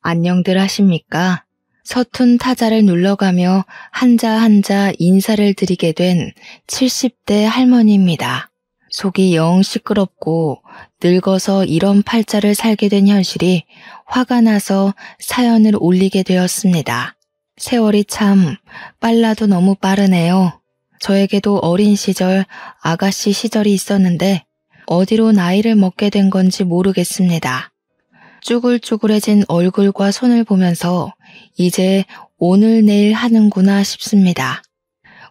안녕들 하십니까? 서툰 타자를 눌러가며 한자 한자 인사를 드리게 된 70대 할머니입니다. 속이 영 시끄럽고 늙어서 이런 팔자를 살게 된 현실이 화가 나서 사연을 올리게 되었습니다. 세월이 참 빨라도 너무 빠르네요. 저에게도 어린 시절, 아가씨 시절이 있었는데 어디로 나이를 먹게 된 건지 모르겠습니다. 쭈글쭈글해진 얼굴과 손을 보면서 이제 오늘 내일 하는구나 싶습니다.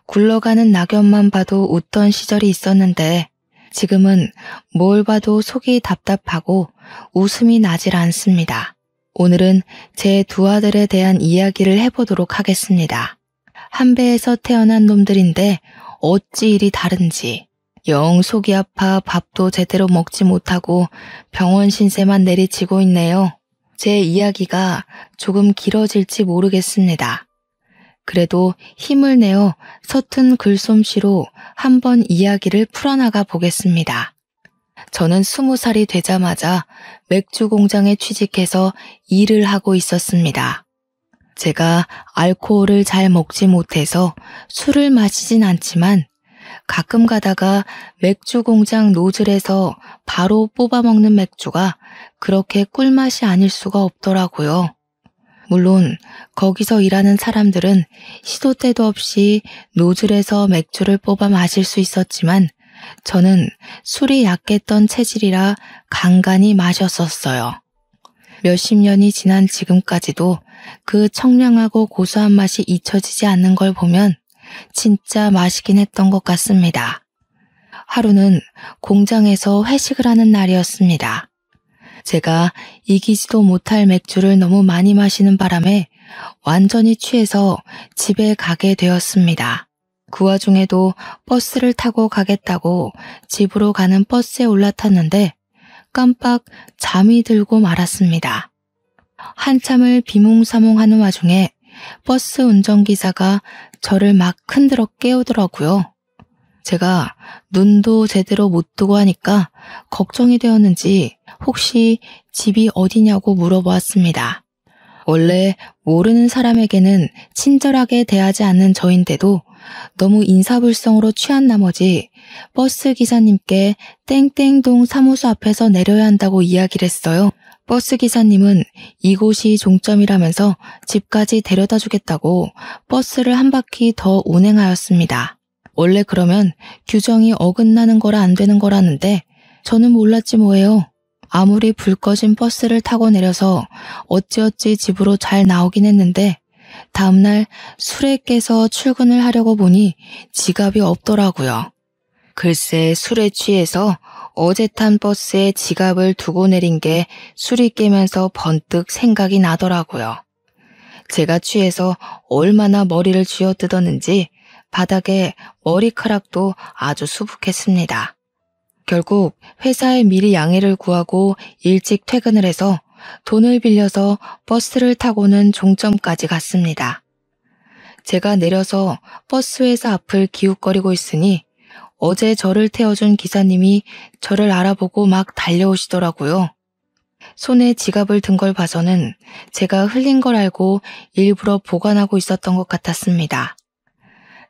굴러가는 낙엽만 봐도 웃던 시절이 있었는데 지금은 뭘 봐도 속이 답답하고 웃음이 나질 않습니다. 오늘은 제 두 아들에 대한 이야기를 해보도록 하겠습니다. 한 배에서 태어난 놈들인데 어찌 이리 다른지. 영 속이 아파 밥도 제대로 먹지 못하고 병원 신세만 내리치고 있네요. 제 이야기가 조금 길어질지 모르겠습니다. 그래도 힘을 내어 서툰 글솜씨로 한번 이야기를 풀어나가 보겠습니다. 저는 20살이 되자마자 맥주 공장에 취직해서 일을 하고 있었습니다. 제가 알코올을 잘 먹지 못해서 술을 마시진 않지만 가끔 가다가 맥주 공장 노즐에서 바로 뽑아먹는 맥주가 그렇게 꿀맛이 아닐 수가 없더라고요. 물론 거기서 일하는 사람들은 시도 때도 없이 노즐에서 맥주를 뽑아 마실 수 있었지만 저는 술이 약했던 체질이라 간간히 마셨었어요. 몇십 년이 지난 지금까지도 그 청량하고 고소한 맛이 잊혀지지 않는 걸 보면 진짜 맛있긴 했던 것 같습니다. 하루는 공장에서 회식을 하는 날이었습니다. 제가 이기지도 못할 맥주를 너무 많이 마시는 바람에 완전히 취해서 집에 가게 되었습니다. 그 와중에도 버스를 타고 가겠다고 집으로 가는 버스에 올라탔는데 깜빡 잠이 들고 말았습니다. 한참을 비몽사몽하는 와중에 버스 운전기사가 저를 막 흔들어 깨우더라고요. 제가 눈도 제대로 못 뜨고 하니까 걱정이 되었는지 혹시 집이 어디냐고 물어보았습니다. 원래 모르는 사람에게는 친절하게 대하지 않는 저인데도 너무 인사불성으로 취한 나머지 버스 기사님께 땡땡동 사무소 앞에서 내려야 한다고 이야기를 했어요. 버스 기사님은 이곳이 종점이라면서 집까지 데려다 주겠다고 버스를 한 바퀴 더 운행하였습니다. 원래 그러면 규정이 어긋나는 거라 안 되는 거라는데 저는 몰랐지 뭐예요. 아무리 불 꺼진 버스를 타고 내려서 어찌어찌 집으로 잘 나오긴 했는데 다음날 술에 깨서 출근을 하려고 보니 지갑이 없더라고요. 글쎄 술에 취해서 어제 탄 버스에 지갑을 두고 내린 게 술이 깨면서 번뜩 생각이 나더라고요. 제가 취해서 얼마나 머리를 쥐어뜯었는지 바닥에 머리카락도 아주 수북했습니다. 결국 회사에 미리 양해를 구하고 일찍 퇴근을 해서 돈을 빌려서 버스를 타고는 종점까지 갔습니다. 제가 내려서 버스 회사 앞을 기웃거리고 있으니 어제 저를 태워준 기사님이 저를 알아보고 막 달려오시더라고요. 손에 지갑을 든 걸 봐서는 제가 흘린 걸 알고 일부러 보관하고 있었던 것 같았습니다.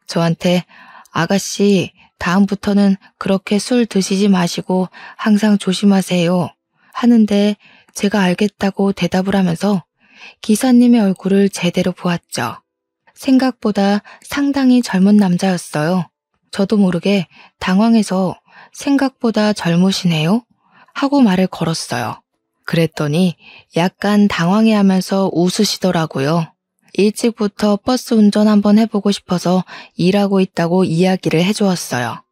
저한테 아가씨 다음부터는 그렇게 술 드시지 마시고 항상 조심하세요 하는데 제가 알겠다고 대답을 하면서 기사님의 얼굴을 제대로 보았죠. 생각보다 상당히 젊은 남자였어요. 저도 모르게 당황해서 생각보다 젊으시네요 하고 말을 걸었어요. 그랬더니 약간 당황해하면서 웃으시더라고요. 일찍부터 버스 운전 한번 해보고 싶어서 일하고 있다고 이야기를 해주었어요.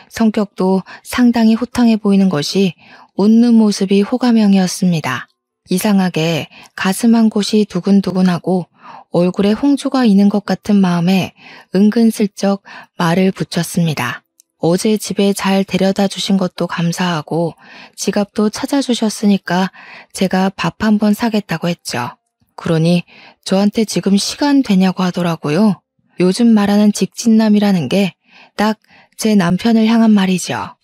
성격도 상당히 호탕해 보이는 것이 웃는 모습이 호감형이었습니다. 이상하게 가슴 한 곳이 두근두근하고 얼굴에 홍조가 있는 것 같은 마음에 은근슬쩍 말을 붙였습니다. 어제 집에 잘 데려다 주신 것도 감사하고 지갑도 찾아주셨으니까 제가 밥 한번 사겠다고 했죠. 그러니 저한테 지금 시간 되냐고 하더라고요. 요즘 말하는 직진남이라는 게 딱 제 남편을 향한 말이죠.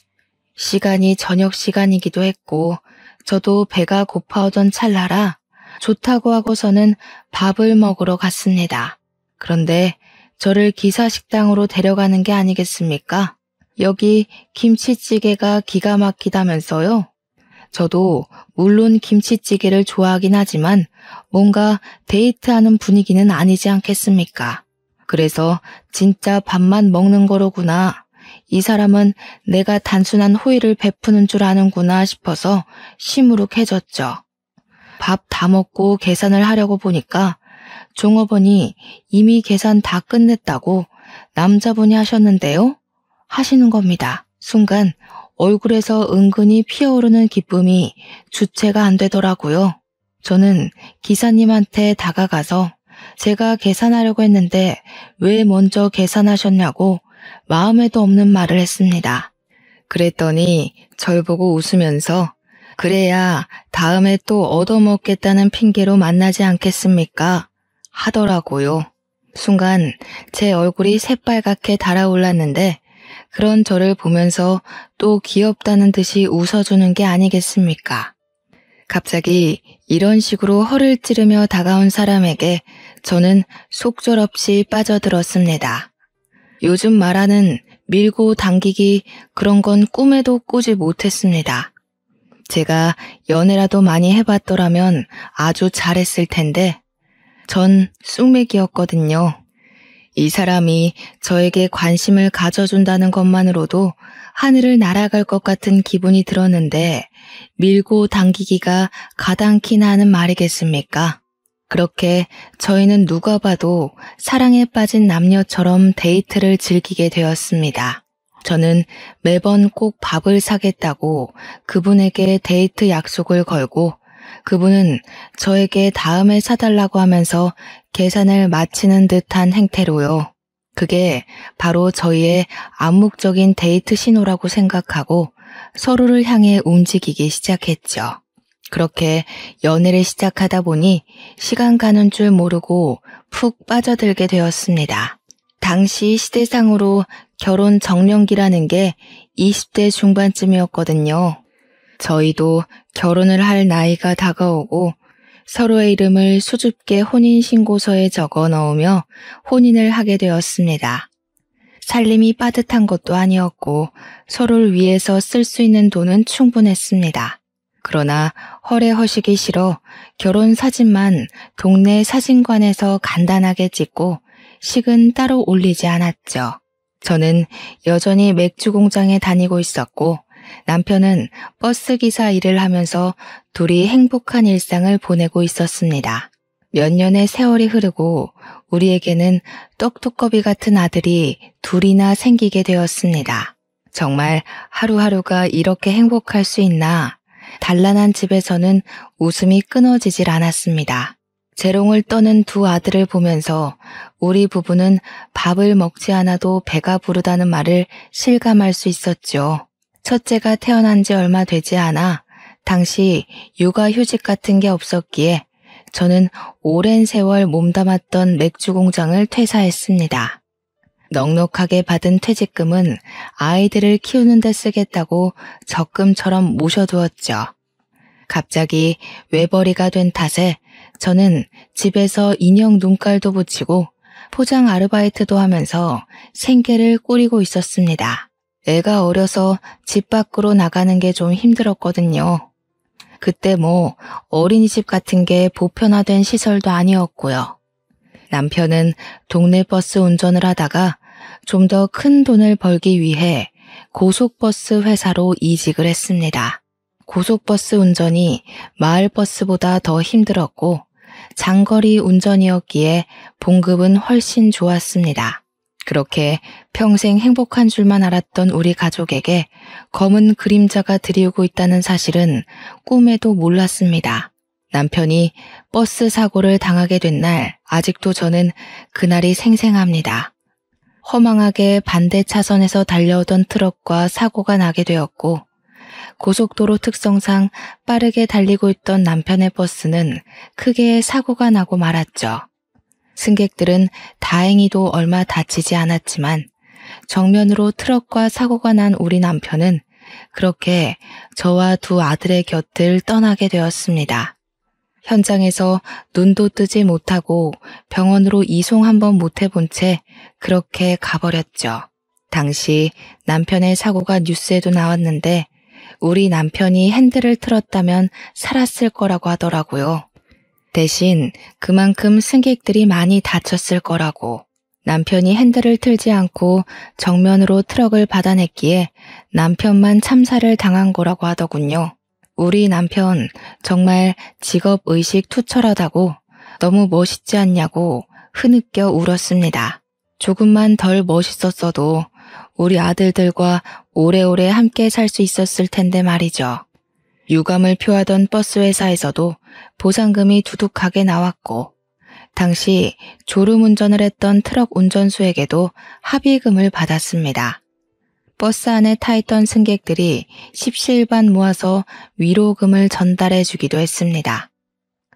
시간이 저녁 시간이기도 했고 저도 배가 고파오던 찰나라 좋다고 하고서는 밥을 먹으러 갔습니다. 그런데 저를 기사식당으로 데려가는 게 아니겠습니까? 여기 김치찌개가 기가 막히다면서요? 저도 물론 김치찌개를 좋아하긴 하지만 뭔가 데이트하는 분위기는 아니지 않겠습니까? 그래서 진짜 밥만 먹는 거로구나. 이 사람은 내가 단순한 호의를 베푸는 줄 아는구나 싶어서 시무룩해졌죠. 밥 다 먹고 계산을 하려고 보니까 종업원이 이미 계산 다 끝냈다고 남자분이 하셨는데요? 하시는 겁니다. 순간 얼굴에서 은근히 피어오르는 기쁨이 주체가 안 되더라고요. 저는 기사님한테 다가가서 제가 계산하려고 했는데 왜 먼저 계산하셨냐고 마음에도 없는 말을 했습니다. 그랬더니 절 보고 웃으면서 그래야 다음에 또 얻어먹겠다는 핑계로 만나지 않겠습니까? 하더라고요. 순간 제 얼굴이 새빨갛게 달아올랐는데 그런 저를 보면서 또 귀엽다는 듯이 웃어주는 게 아니겠습니까? 갑자기 이런 식으로 허를 찌르며 다가온 사람에게 저는 속절없이 빠져들었습니다. 요즘 말하는 밀고 당기기 그런 건 꿈에도 꾸지 못했습니다. 제가 연애라도 많이 해봤더라면 아주 잘했을 텐데 전 쑥맥이었거든요. 이 사람이 저에게 관심을 가져준다는 것만으로도 하늘을 날아갈 것 같은 기분이 들었는데 밀고 당기기가 가당키나 하는 말이겠습니까? 그렇게 저희는 누가 봐도 사랑에 빠진 남녀처럼 데이트를 즐기게 되었습니다. 저는 매번 꼭 밥을 사겠다고 그분에게 데이트 약속을 걸고 그분은 저에게 다음에 사달라고 하면서 계산을 마치는 듯한 행태로요. 그게 바로 저희의 암묵적인 데이트 신호라고 생각하고 서로를 향해 움직이기 시작했죠. 그렇게 연애를 시작하다 보니 시간 가는 줄 모르고 푹 빠져들게 되었습니다. 당시 시대상으로 결혼 정년기라는 게 20대 중반쯤이었거든요. 저희도 결혼을 할 나이가 다가오고 서로의 이름을 수줍게 혼인신고서에 적어 넣으며 혼인을 하게 되었습니다. 살림이 빠듯한 것도 아니었고 서로를 위해서 쓸 수 있는 돈은 충분했습니다. 그러나 허례허식이 싫어 결혼 사진만 동네 사진관에서 간단하게 찍고 식은 따로 올리지 않았죠. 저는 여전히 맥주 공장에 다니고 있었고 남편은 버스기사 일을 하면서 둘이 행복한 일상을 보내고 있었습니다. 몇 년의 세월이 흐르고 우리에게는 떡두꺼비 같은 아들이 둘이나 생기게 되었습니다. 정말 하루하루가 이렇게 행복할 수 있나? 단란한 집에서는 웃음이 끊어지질 않았습니다. 재롱을 떠는 두 아들을 보면서 우리 부부는 밥을 먹지 않아도 배가 부르다는 말을 실감할 수 있었죠. 첫째가 태어난 지 얼마 되지 않아 당시 육아휴직 같은 게 없었기에 저는 오랜 세월 몸담았던 맥주 공장을 퇴사했습니다. 넉넉하게 받은 퇴직금은 아이들을 키우는 데 쓰겠다고 적금처럼 모셔두었죠. 갑자기 외벌이가 된 탓에 저는 집에서 인형 눈깔도 붙이고 포장 아르바이트도 하면서 생계를 꾸리고 있었습니다. 애가 어려서 집 밖으로 나가는 게 좀 힘들었거든요. 그때 뭐 어린이집 같은 게 보편화된 시설도 아니었고요. 남편은 동네 버스 운전을 하다가 좀 더 큰 돈을 벌기 위해 고속버스 회사로 이직을 했습니다. 고속버스 운전이 마을버스보다 더 힘들었고 장거리 운전이었기에 봉급은 훨씬 좋았습니다. 그렇게 평생 행복한 줄만 알았던 우리 가족에게 검은 그림자가 드리우고 있다는 사실은 꿈에도 몰랐습니다. 남편이 버스 사고를 당하게 된 날 아직도 저는 그날이 생생합니다. 허망하게 반대 차선에서 달려오던 트럭과 사고가 나게 되었고 고속도로 특성상 빠르게 달리고 있던 남편의 버스는 크게 사고가 나고 말았죠. 승객들은 다행히도 얼마 다치지 않았지만 정면으로 트럭과 사고가 난 우리 남편은 그렇게 저와 두 아들의 곁을 떠나게 되었습니다. 현장에서 눈도 뜨지 못하고 병원으로 이송 한번 못 해본 채 그렇게 가버렸죠. 당시 남편의 사고가 뉴스에도 나왔는데 우리 남편이 핸들을 틀었다면 살았을 거라고 하더라고요. 대신 그만큼 승객들이 많이 다쳤을 거라고. 남편이 핸들을 틀지 않고 정면으로 트럭을 받아냈기에 남편만 참사를 당한 거라고 하더군요. 우리 남편 정말 직업의식 투철하다고 너무 멋있지 않냐고 흐느껴 울었습니다. 조금만 덜 멋있었어도 우리 아들들과 오래오래 함께 살 수 있었을 텐데 말이죠. 유감을 표하던 버스 회사에서도 보상금이 두둑하게 나왔고 당시 졸음운전을 했던 트럭 운전수에게도 합의금을 받았습니다. 버스 안에 타있던 승객들이 십시일반 모아서 위로금을 전달해 주기도 했습니다.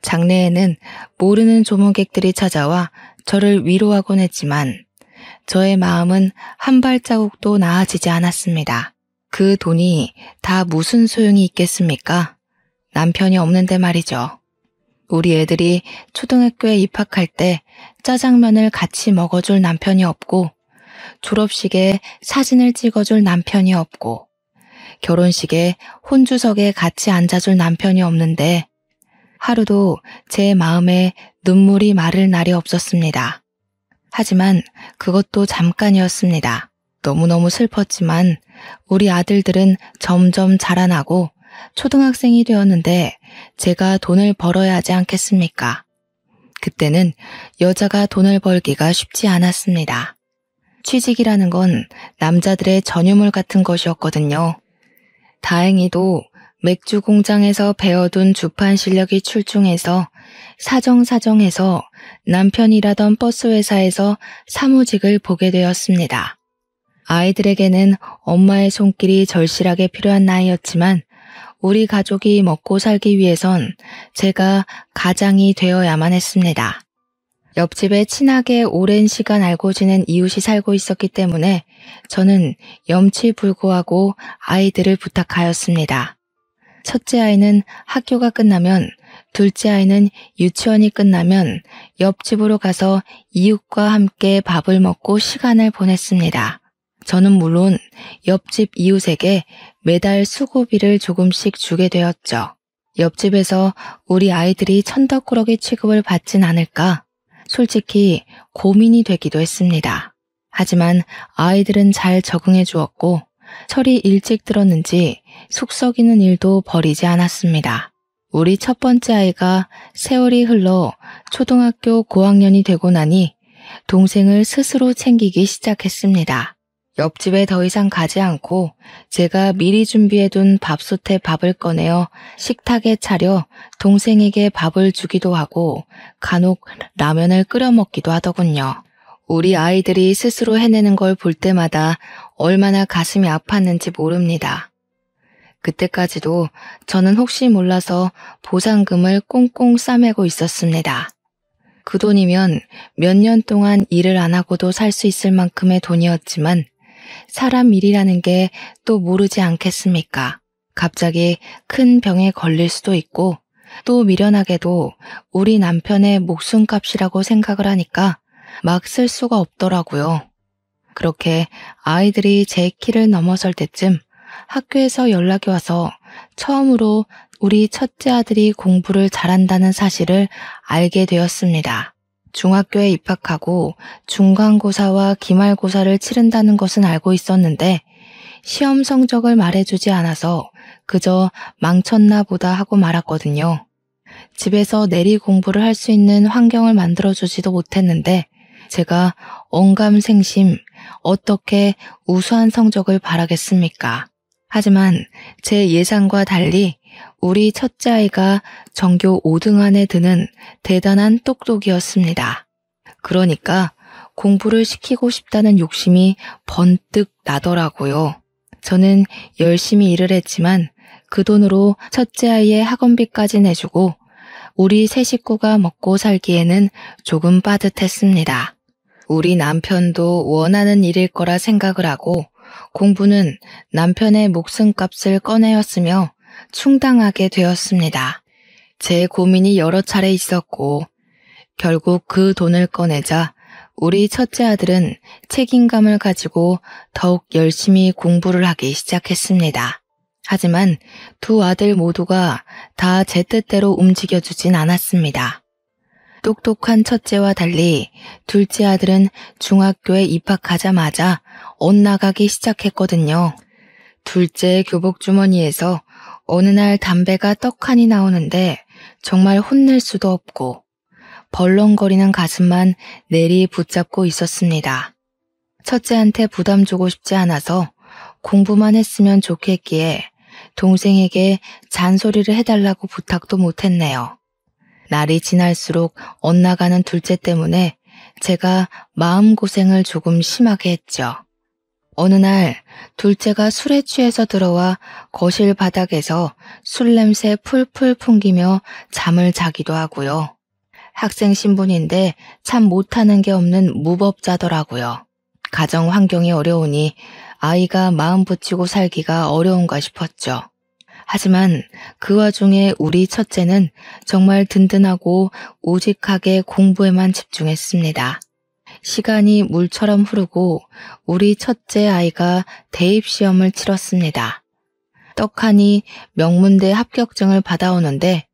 장례에는 모르는 조문객들이 찾아와 저를 위로하곤 했지만 저의 마음은 한 발자국도 나아지지 않았습니다. 그 돈이 다 무슨 소용이 있겠습니까? 남편이 없는데 말이죠. 우리 애들이 초등학교에 입학할 때 짜장면을 같이 먹어줄 남편이 없고 졸업식에 사진을 찍어줄 남편이 없고 결혼식에 혼주석에 같이 앉아줄 남편이 없는데 하루도 제 마음에 눈물이 마를 날이 없었습니다. 하지만 그것도 잠깐이었습니다. 너무너무 슬펐지만 우리 아들들은 점점 자라나고 초등학생이 되었는데 제가 돈을 벌어야 하지 않겠습니까? 그때는 여자가 돈을 벌기가 쉽지 않았습니다. 취직이라는 건 남자들의 전유물 같은 것이었거든요. 다행히도 맥주 공장에서 배워둔 주판 실력이 출중해서 사정사정해서 남편이 일하던 버스 회사에서 사무직을 보게 되었습니다. 아이들에게는 엄마의 손길이 절실하게 필요한 나이였지만 우리 가족이 먹고 살기 위해선 제가 가장이 되어야만 했습니다. 옆집에 친하게 오랜 시간 알고 지낸 이웃이 살고 있었기 때문에 저는 염치불고하고 아이들을 부탁하였습니다. 첫째 아이는 학교가 끝나면, 둘째 아이는 유치원이 끝나면 옆집으로 가서 이웃과 함께 밥을 먹고 시간을 보냈습니다. 저는 물론 옆집 이웃에게 매달 수고비를 조금씩 주게 되었죠. 옆집에서 우리 아이들이 천덕꾸러기 취급을 받진 않을까? 솔직히 고민이 되기도 했습니다. 하지만 아이들은 잘 적응해 주었고 철이 일찍 들었는지 속 썩이는 일도 버리지 않았습니다. 우리 첫 번째 아이가 세월이 흘러 초등학교 고학년이 되고 나니 동생을 스스로 챙기기 시작했습니다. 옆집에 더 이상 가지 않고 제가 미리 준비해둔 밥솥에 밥을 꺼내어 식탁에 차려 동생에게 밥을 주기도 하고 간혹 라면을 끓여 먹기도 하더군요. 우리 아이들이 스스로 해내는 걸 볼 때마다 얼마나 가슴이 아팠는지 모릅니다. 그때까지도 저는 혹시 몰라서 보상금을 꽁꽁 싸매고 있었습니다. 그 돈이면 몇 년 동안 일을 안 하고도 살 수 있을 만큼의 돈이었지만 사람 일이라는 게 또 모르지 않겠습니까? 갑자기 큰 병에 걸릴 수도 있고 또 미련하게도 우리 남편의 목숨값이라고 생각을 하니까 막 쓸 수가 없더라고요. 그렇게 아이들이 제 키를 넘어설 때쯤 학교에서 연락이 와서 처음으로 우리 첫째 아들이 공부를 잘한다는 사실을 알게 되었습니다. 중학교에 입학하고 중간고사와 기말고사를 치른다는 것은 알고 있었는데 시험 성적을 말해주지 않아서 그저 망쳤나 보다 하고 말았거든요. 집에서 내리 공부를 할 수 있는 환경을 만들어주지도 못했는데 제가 언감생심 어떻게 우수한 성적을 바라겠습니까? 하지만 제 예상과 달리 우리 첫째 아이가 전교 5등 안에 드는 대단한 똑똑이었습니다. 그러니까 공부를 시키고 싶다는 욕심이 번뜩 나더라고요. 저는 열심히 일을 했지만 그 돈으로 첫째 아이의 학원비까지 내주고 우리 세 식구가 먹고 살기에는 조금 빠듯했습니다. 우리 남편도 원하는 일일 거라 생각을 하고 공부는 남편의 목숨값을 꺼내었으며 충당하게 되었습니다. 제 고민이 여러 차례 있었고 결국 그 돈을 꺼내자 우리 첫째 아들은 책임감을 가지고 더욱 열심히 공부를 하기 시작했습니다. 하지만 두 아들 모두가 다 제 뜻대로 움직여주진 않았습니다. 똑똑한 첫째와 달리 둘째 아들은 중학교에 입학하자마자 엇나가기 시작했거든요. 둘째 교복 주머니에서 어느 날 담배가 떡하니 나오는데 정말 혼낼 수도 없고 벌렁거리는 가슴만 내리 붙잡고 있었습니다. 첫째한테 부담 주고 싶지 않아서 공부만 했으면 좋겠기에 동생에게 잔소리를 해달라고 부탁도 못했네요. 날이 지날수록 엇나가는 둘째 때문에 제가 마음고생을 조금 심하게 했죠. 어느 날 둘째가 술에 취해서 들어와 거실 바닥에서 술 냄새 풀풀 풍기며 잠을 자기도 하고요. 학생 신분인데 참 못하는 게 없는 무법자더라고요. 가정 환경이 어려우니 아이가 마음 붙이고 살기가 어려운가 싶었죠. 하지만 그 와중에 우리 첫째는 정말 든든하고 우직하게 공부에만 집중했습니다. 시간이 물처럼 흐르고 우리 첫째 아이가 대입시험을 치렀습니다. 떡하니 명문대 합격증을 받아오는데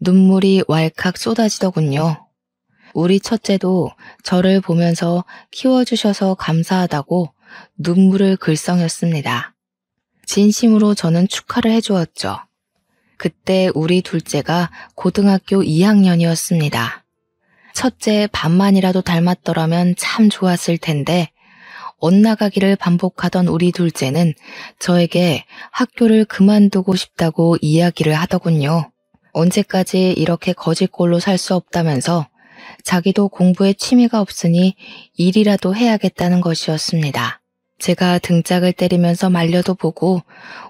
눈물이 왈칵 쏟아지더군요. 우리 첫째도 저를 보면서 키워주셔서 감사하다고 눈물을 글썽였습니다. 진심으로 저는 축하를 해주었죠. 그때 우리 둘째가 고등학교 2학년이었습니다. 첫째 반만이라도 닮았더라면 참 좋았을 텐데 엇나가기를 반복하던 우리 둘째는 저에게 학교를 그만두고 싶다고 이야기를 하더군요. 언제까지 이렇게 거지꼴로 살 수 없다면서 자기도 공부에 취미가 없으니 일이라도 해야겠다는 것이었습니다. 제가 등짝을 때리면서 말려도 보고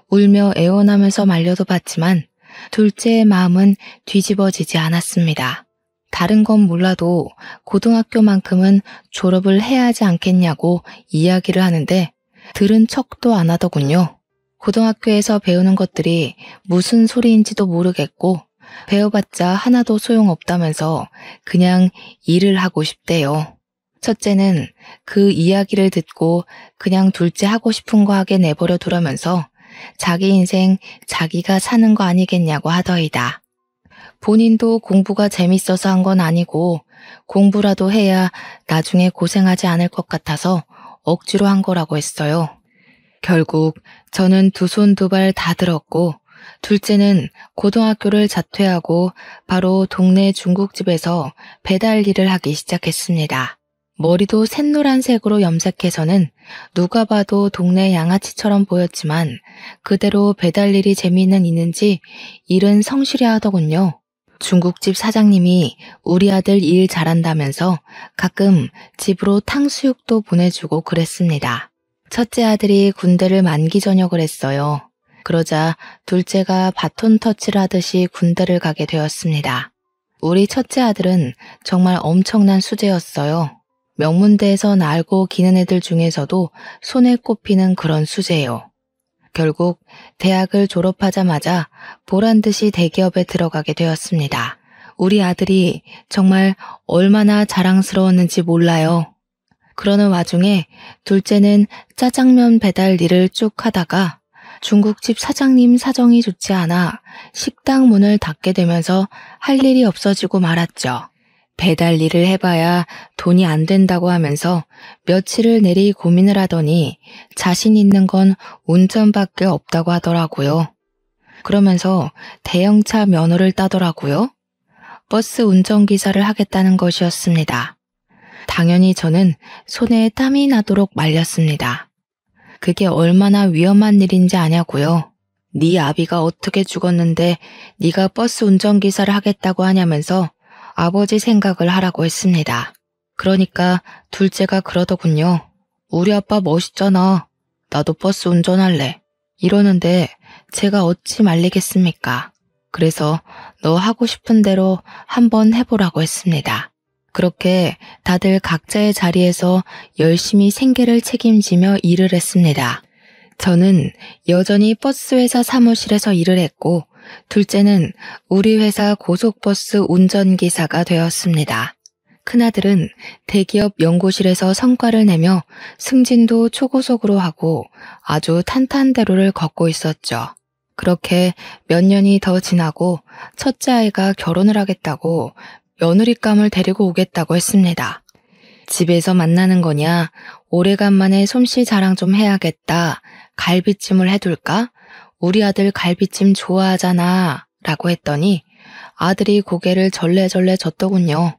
울며 애원하면서 말려도 봤지만 둘째의 마음은 뒤집어지지 않았습니다. 다른 건 몰라도 고등학교만큼은 졸업을 해야 하지 않겠냐고 이야기를 하는데 들은 척도 안 하더군요. 고등학교에서 배우는 것들이 무슨 소리인지도 모르겠고 배워봤자 하나도 소용없다면서 그냥 일을 하고 싶대요. 첫째는 그 이야기를 듣고 그냥 둘째 하고 싶은 거 하게 내버려 두라면서 자기 인생 자기가 사는 거 아니겠냐고 하더이다. 본인도 공부가 재밌어서 한 건 아니고 공부라도 해야 나중에 고생하지 않을 것 같아서 억지로 한 거라고 했어요. 결국 저는 두 손 두 발 다 들었고 둘째는 고등학교를 자퇴하고 바로 동네 중국집에서 배달 일을 하기 시작했습니다. 머리도 샛노란색으로 염색해서는 누가 봐도 동네 양아치처럼 보였지만 그대로 배달 일이 재미는 있는지 일은 성실히 하더군요. 중국집 사장님이 우리 아들 일 잘한다면서 가끔 집으로 탕수육도 보내주고 그랬습니다. 첫째 아들이 군대를 만기 전역을 했어요. 그러자 둘째가 바톤 터치를 하듯이 군대를 가게 되었습니다. 우리 첫째 아들은 정말 엄청난 수재였어요. 명문대에서 날고 기는 애들 중에서도 손에 꼽히는 그런 수재요. 결국 대학을 졸업하자마자 보란듯이 대기업에 들어가게 되었습니다. 우리 아들이 정말 얼마나 자랑스러웠는지 몰라요. 그러는 와중에 둘째는 짜장면 배달 일을 쭉 하다가 중국집 사장님 사정이 좋지 않아 식당 문을 닫게 되면서 할 일이 없어지고 말았죠. 배달 일을 해봐야 돈이 안 된다고 하면서 며칠을 내리 고민을 하더니 자신 있는 건 운전밖에 없다고 하더라고요. 그러면서 대형차 면허를 따더라고요. 버스 운전기사를 하겠다는 것이었습니다. 당연히 저는 손에 땀이 나도록 말렸습니다. 그게 얼마나 위험한 일인지 아냐고요. 네 아비가 어떻게 죽었는데 네가 버스 운전기사를 하겠다고 하냐면서 아버지 생각을 하라고 했습니다. 그러니까 둘째가 그러더군요. 우리 아빠 멋있잖아. 나도 버스 운전할래. 이러는데 제가 어찌 말리겠습니까? 그래서 너 하고 싶은 대로 한번 해보라고 했습니다. 그렇게 다들 각자의 자리에서 열심히 생계를 책임지며 일을 했습니다. 저는 여전히 버스회사 사무실에서 일을 했고 둘째는 우리 회사 고속버스 운전기사가 되었습니다. 큰아들은 대기업 연구실에서 성과를 내며 승진도 초고속으로 하고 아주 탄탄대로를 걷고 있었죠. 그렇게 몇 년이 더 지나고 첫째 아이가 결혼을 하겠다고 며느리감을 데리고 오겠다고 했습니다. 집에서 만나는 거냐, 오래간만에 솜씨 자랑 좀 해야겠다, 갈비찜을 해둘까? 우리 아들 갈비찜 좋아하잖아 라고 했더니 아들이 고개를 절레절레 졌더군요.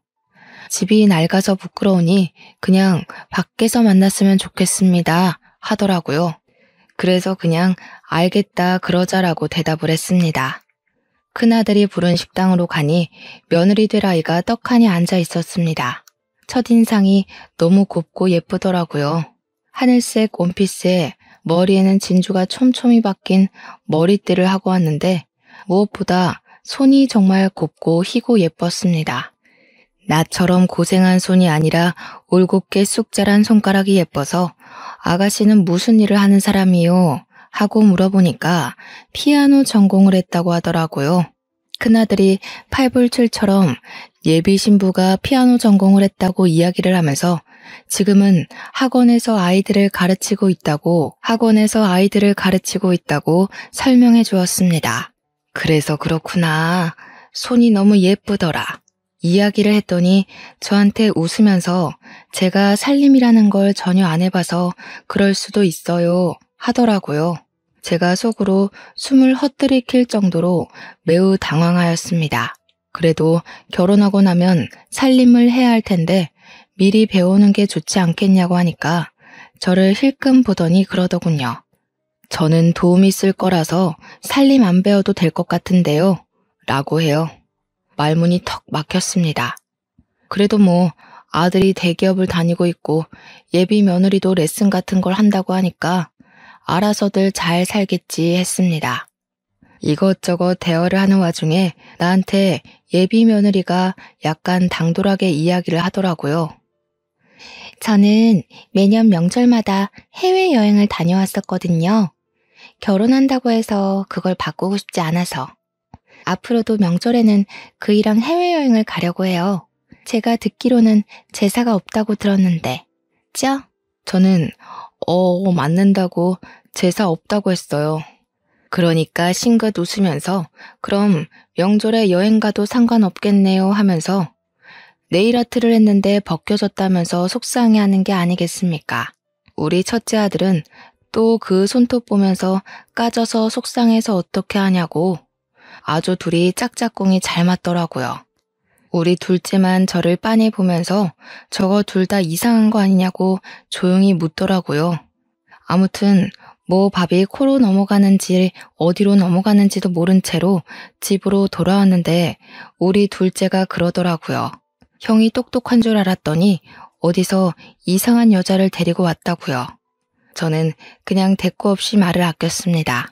집이 낡아서 부끄러우니 그냥 밖에서 만났으면 좋겠습니다 하더라고요. 그래서 그냥 알겠다 그러자라고 대답을 했습니다. 큰아들이 부른 식당으로 가니 며느리 될 아이가 떡하니 앉아 있었습니다. 첫인상이 너무 곱고 예쁘더라고요. 하늘색 원피스에 머리에는 진주가 촘촘히 박힌 머리띠를 하고 왔는데 무엇보다 손이 정말 곱고 희고 예뻤습니다. 나처럼 고생한 손이 아니라 올곧게 쑥 자란 손가락이 예뻐서 아가씨는 무슨 일을 하는 사람이요? 하고 물어보니까 피아노 전공을 했다고 하더라고요. 큰아들이 팔불출처럼 예비 신부가 피아노 전공을 했다고 이야기를 하면서 지금은 학원에서 아이들을 가르치고 있다고 설명해 주었습니다. 그래서 그렇구나. 손이 너무 예쁘더라. 이야기를 했더니 저한테 웃으면서 제가 살림이라는 걸 전혀 안 해봐서 그럴 수도 있어요 하더라고요. 제가 속으로 숨을 헛들이킬 정도로 매우 당황하였습니다. 그래도 결혼하고 나면 살림을 해야 할 텐데 미리 배우는 게 좋지 않겠냐고 하니까 저를 힐끔 보더니 그러더군요. 저는 도움이 있을 거라서 살림 안 배워도 될 것 같은데요 라고 해요. 말문이 턱 막혔습니다. 그래도 뭐 아들이 대기업을 다니고 있고 예비 며느리도 레슨 같은 걸 한다고 하니까 알아서들 잘 살겠지 했습니다. 이것저것 대화를 하는 와중에 나한테 예비 며느리가 약간 당돌하게 이야기를 하더라고요. 저는 매년 명절마다 해외여행을 다녀왔었거든요. 결혼한다고 해서 그걸 바꾸고 싶지 않아서. 앞으로도 명절에는 그이랑 해외여행을 가려고 해요. 제가 듣기로는 제사가 없다고 들었는데, 죠? 저는 맞는다고 제사 없다고 했어요. 그러니까 싱긋 웃으면서 그럼 명절에 여행 가도 상관없겠네요 하면서 네일 아트를 했는데 벗겨졌다면서 속상해하는 게 아니겠습니까? 우리 첫째 아들은 또 그 손톱 보면서 까져서 속상해서 어떻게 하냐고 아주 둘이 짝짝꿍이 잘 맞더라고요. 우리 둘째만 저를 빤히 보면서 저거 둘 다 이상한 거 아니냐고 조용히 묻더라고요. 아무튼 뭐 밥이 코로 넘어가는지 어디로 넘어가는지도 모른 채로 집으로 돌아왔는데 우리 둘째가 그러더라고요. 형이 똑똑한 줄 알았더니 어디서 이상한 여자를 데리고 왔다고요. 저는 그냥 대꾸 없이 말을 아꼈습니다.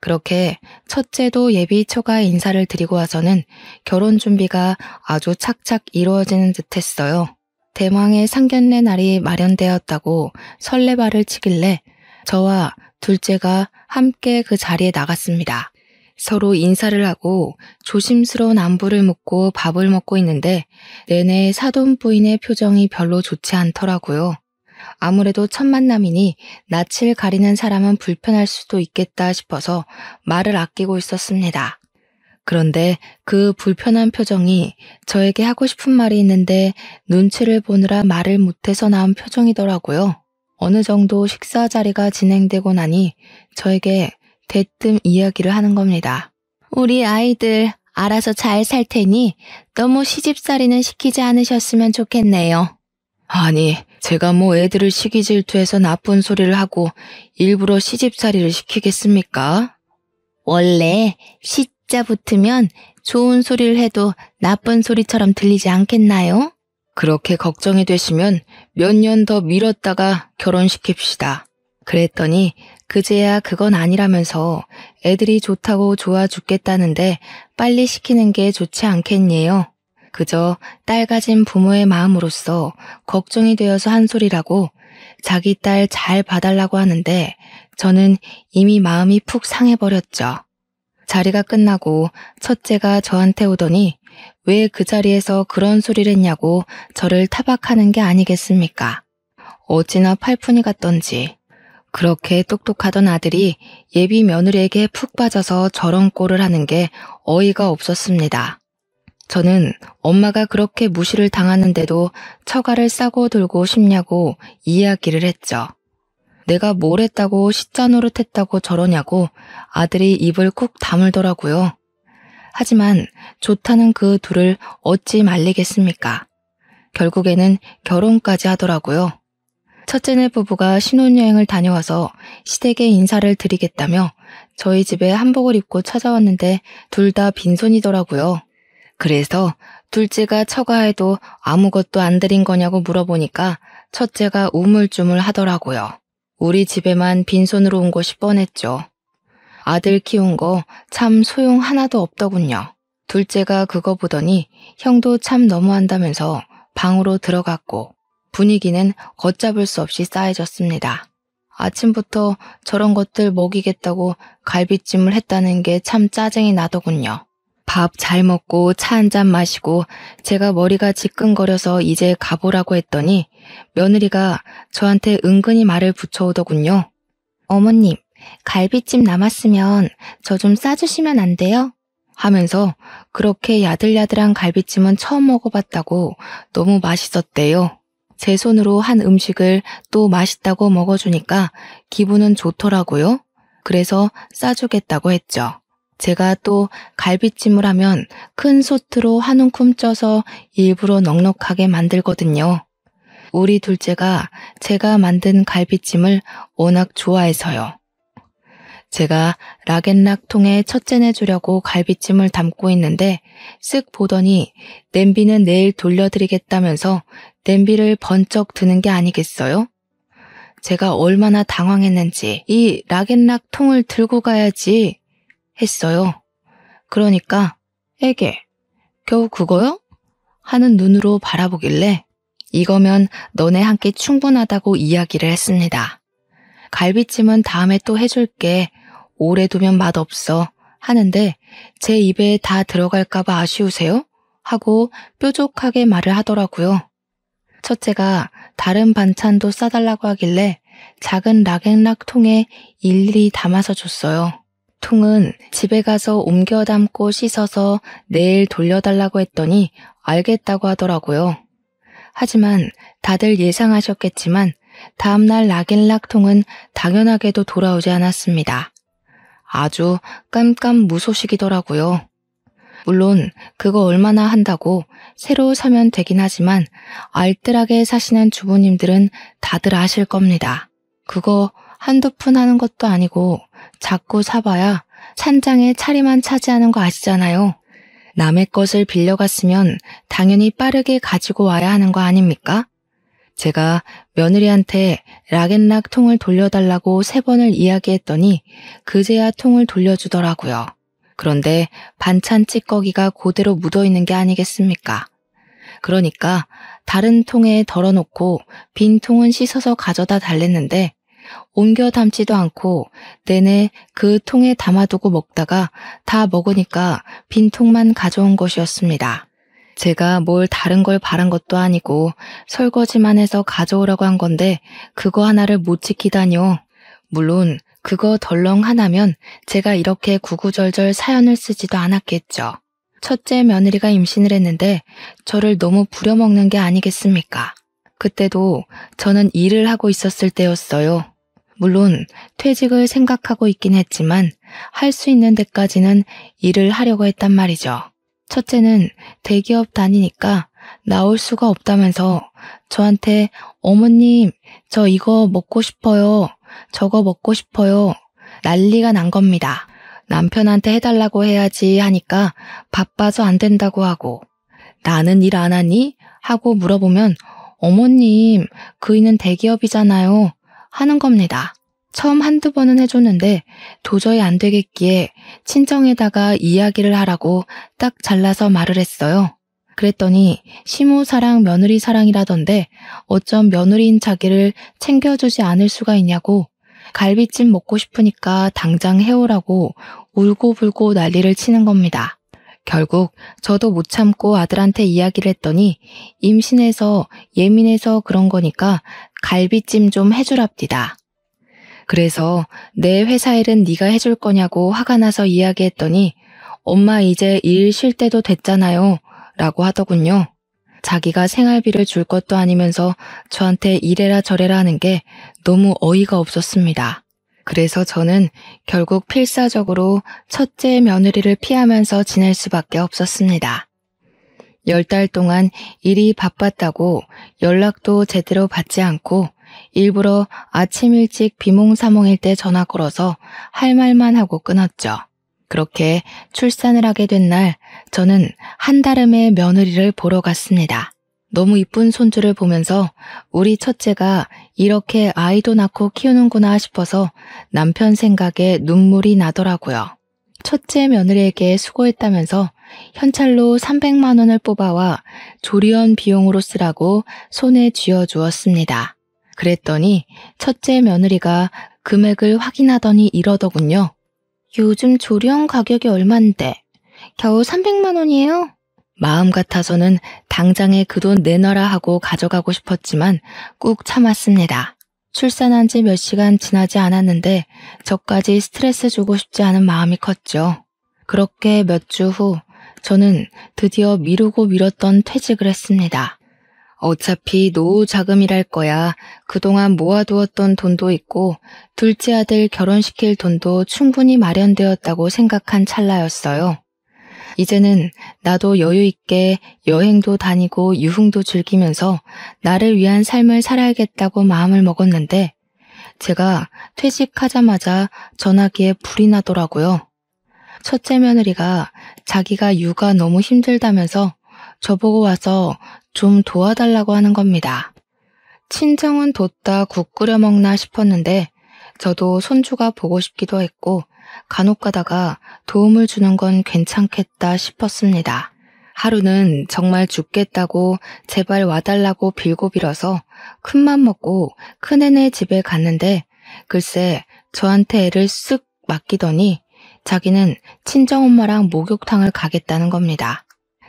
그렇게 첫째도 예비 처가 인사를 드리고 와서는 결혼 준비가 아주 착착 이루어지는 듯 했어요. 대망의 상견례 날이 마련되었다고 설레발을 치길래 저와 둘째가 함께 그 자리에 나갔습니다. 서로 인사를 하고 조심스러운 안부를 묻고 밥을 먹고 있는데 내내 사돈 부인의 표정이 별로 좋지 않더라고요. 아무래도 첫 만남이니 낯을 가리는 사람은 불편할 수도 있겠다 싶어서 말을 아끼고 있었습니다. 그런데 그 불편한 표정이 저에게 하고 싶은 말이 있는데 눈치를 보느라 말을 못해서 나온 표정이더라고요. 어느 정도 식사 자리가 진행되고 나니 저에게 대뜸 이야기를 하는 겁니다. 우리 아이들 알아서 잘 살 테니 너무 시집살이는 시키지 않으셨으면 좋겠네요. 아니, 제가 뭐 애들을 시기 질투해서 나쁜 소리를 하고 일부러 시집살이를 시키겠습니까? 원래 시자 붙으면 좋은 소리를 해도 나쁜 소리처럼 들리지 않겠나요? 그렇게 걱정이 되시면 몇 년 더 미뤘다가 결혼시킵시다. 그랬더니 그제야 그건 아니라면서 애들이 좋다고 좋아 죽겠다는데 빨리 시키는 게 좋지 않겠니요? 그저 딸 가진 부모의 마음으로서 걱정이 되어서 한 소리라고 자기 딸 잘 봐달라고 하는데 저는 이미 마음이 푹 상해버렸죠. 자리가 끝나고 첫째가 저한테 오더니 왜 그 자리에서 그런 소리를 했냐고 저를 타박하는 게 아니겠습니까? 어찌나 팔푼이 같던지. 그렇게 똑똑하던 아들이 예비 며느리에게 푹 빠져서 저런 꼴을 하는 게 어이가 없었습니다. 저는 엄마가 그렇게 무시를 당하는데도 처가를 싸고 들고 싶냐고 이야기를 했죠. 내가 뭘 했다고 시자노릇했다고 저러냐고 아들이 입을 꾹 다물더라고요. 하지만 좋다는 그 둘을 어찌 말리겠습니까? 결국에는 결혼까지 하더라고요. 첫째네 부부가 신혼여행을 다녀와서 시댁에 인사를 드리겠다며 저희 집에 한복을 입고 찾아왔는데 둘 다 빈손이더라고요. 그래서 둘째가 처가해도 아무것도 안 드린 거냐고 물어보니까 첫째가 우물쭈물 하더라고요. 우리 집에만 빈손으로 온 것이 뻔했죠. 아들 키운 거 참 소용 하나도 없더군요. 둘째가 그거 보더니 형도 참 너무한다면서 방으로 들어갔고 분위기는 걷잡을 수 없이 싸해졌습니다. 아침부터 저런 것들 먹이겠다고 갈비찜을 했다는 게 참 짜증이 나더군요. 밥 잘 먹고 차 한 잔 마시고 제가 머리가 지끈거려서 이제 가보라고 했더니 며느리가 저한테 은근히 말을 붙여오더군요. 어머님, 갈비찜 남았으면 저 좀 싸주시면 안 돼요? 하면서 그렇게 야들야들한 갈비찜은 처음 먹어봤다고 너무 맛있었대요. 제 손으로 한 음식을 또 맛있다고 먹어주니까 기분은 좋더라고요. 그래서 싸주겠다고 했죠. 제가 또 갈비찜을 하면 큰 솥으로 한 움큼 쪄서 일부러 넉넉하게 만들거든요. 우리 둘째가 제가 만든 갈비찜을 워낙 좋아해서요. 제가 락앤락 통에 첫째내 주려고 갈비찜을 담고 있는데 쓱 보더니 냄비는 내일 돌려드리겠다면서 냄비를 번쩍 드는 게 아니겠어요? 제가 얼마나 당황했는지 이 락앤락 통을 들고 가야지 했어요. 그러니까 에게 겨우 그거요? 하는 눈으로 바라보길래 이거면 너네 한 끼 충분하다고 이야기를 했습니다. 갈비찜은 다음에 또 해줄게. 오래 두면 맛없어. 하는데 제 입에 다 들어갈까봐 아쉬우세요? 하고 뾰족하게 말을 하더라고요. 첫째가 다른 반찬도 싸달라고 하길래 작은 락앤락 통에 일일이 담아서 줬어요. 통은 집에 가서 옮겨 담고 씻어서 내일 돌려달라고 했더니 알겠다고 하더라고요. 하지만 다들 예상하셨겠지만 다음날 락앤락 통은 당연하게도 돌아오지 않았습니다. 아주 깜깜무소식이더라고요. 물론 그거 얼마나 한다고 새로 사면 되긴 하지만 알뜰하게 사시는 주부님들은 다들 아실 겁니다. 그거 한두 푼 하는 것도 아니고 자꾸 사봐야 찬장에 차리만 차지하는 거 아시잖아요. 남의 것을 빌려갔으면 당연히 빠르게 가지고 와야 하는 거 아닙니까? 제가 며느리한테 락앤락 통을 돌려달라고 3번을 이야기했더니 그제야 통을 돌려주더라고요. 그런데 반찬 찌꺼기가 그대로 묻어있는 게 아니겠습니까? 그러니까 다른 통에 덜어놓고 빈 통은 씻어서 가져다 달랬는데 옮겨 담지도 않고 내내 그 통에 담아두고 먹다가 다 먹으니까 빈 통만 가져온 것이었습니다. 제가 뭘 다른 걸 바란 것도 아니고 설거지만 해서 가져오라고 한 건데 그거 하나를 못 지키다뇨. 물론 그거 덜렁 하나면 제가 이렇게 구구절절 사연을 쓰지도 않았겠죠. 첫째 며느리가 임신을 했는데 저를 너무 부려먹는 게 아니겠습니까? 그때도 저는 일을 하고 있었을 때였어요. 물론 퇴직을 생각하고 있긴 했지만 할 수 있는 데까지는 일을 하려고 했단 말이죠. 첫째는 대기업 다니니까 나올 수가 없다면서 저한테 어머님 저 이거 먹고 싶어요. 저거 먹고 싶어요. 난리가 난 겁니다. 남편한테 해달라고 해야지 하니까 바빠서 안 된다고 하고 나는 일 안 하니? 하고 물어보면 어머님 그이는 대기업이잖아요. 하는 겁니다. 처음 한두 번은 해줬는데 도저히 안 되겠기에 친정에다가 이야기를 하라고 딱 잘라서 말을 했어요. 그랬더니 시모 사랑 며느리 사랑이라던데 어쩜 며느리인 자기를 챙겨주지 않을 수가 있냐고 갈비찜 먹고 싶으니까 당장 해오라고 울고불고 난리를 치는 겁니다. 결국 저도 못 참고 아들한테 이야기를 했더니 임신해서 예민해서 그런 거니까 갈비찜 좀 해주랍디다. 그래서 내 회사 일은 네가 해줄 거냐고 화가 나서 이야기했더니 엄마 이제 일 쉴 때도 됐잖아요 라고 하더군요. 자기가 생활비를 줄 것도 아니면서 저한테 이래라 저래라 하는 게 너무 어이가 없었습니다. 그래서 저는 결국 필사적으로 첫째 며느리를 피하면서 지낼 수밖에 없었습니다. 10달 동안 일이 바빴다고 연락도 제대로 받지 않고 일부러 아침 일찍 비몽사몽일 때 전화 걸어서 할 말만 하고 끊었죠. 그렇게 출산을 하게 된 날 저는 한달음에 며느리를 보러 갔습니다. 너무 이쁜 손주를 보면서 우리 첫째가 이렇게 아이도 낳고 키우는구나 싶어서 남편 생각에 눈물이 나더라고요. 첫째 며느리에게 수고했다면서 현찰로 300만 원을 뽑아와 조리원 비용으로 쓰라고 손에 쥐어주었습니다. 그랬더니 첫째 며느리가 금액을 확인하더니 이러더군요. 요즘 조리원 가격이 얼만데 겨우 300만 원이에요? 마음 같아서는 당장에 그 돈 내놔라 하고 가져가고 싶었지만 꾹 참았습니다. 출산한 지 몇 시간 지나지 않았는데 저까지 스트레스 주고 싶지 않은 마음이 컸죠. 그렇게 몇 주 후 저는 드디어 미루고 미뤘던 퇴직을 했습니다. 어차피 노후 자금이랄 거야 그동안 모아두었던 돈도 있고 둘째 아들 결혼시킬 돈도 충분히 마련되었다고 생각한 찰나였어요. 이제는 나도 여유 있게 여행도 다니고 유흥도 즐기면서 나를 위한 삶을 살아야겠다고 마음을 먹었는데 제가 퇴직하자마자 전화기에 불이 나더라고요. 첫째 며느리가 자기가 육아 너무 힘들다면서 저보고 와서 좀 도와달라고 하는 겁니다. 친정은 뒀다 국 끓여 먹나 싶었는데 저도 손주가 보고 싶기도 했고 간혹 가다가 도움을 주는 건 괜찮겠다 싶었습니다. 하루는 정말 죽겠다고 제발 와달라고 빌고 빌어서 큰맘 먹고 큰애네 집에 갔는데 글쎄 저한테 애를 쓱 맡기더니 자기는 친정엄마랑 목욕탕을 가겠다는 겁니다.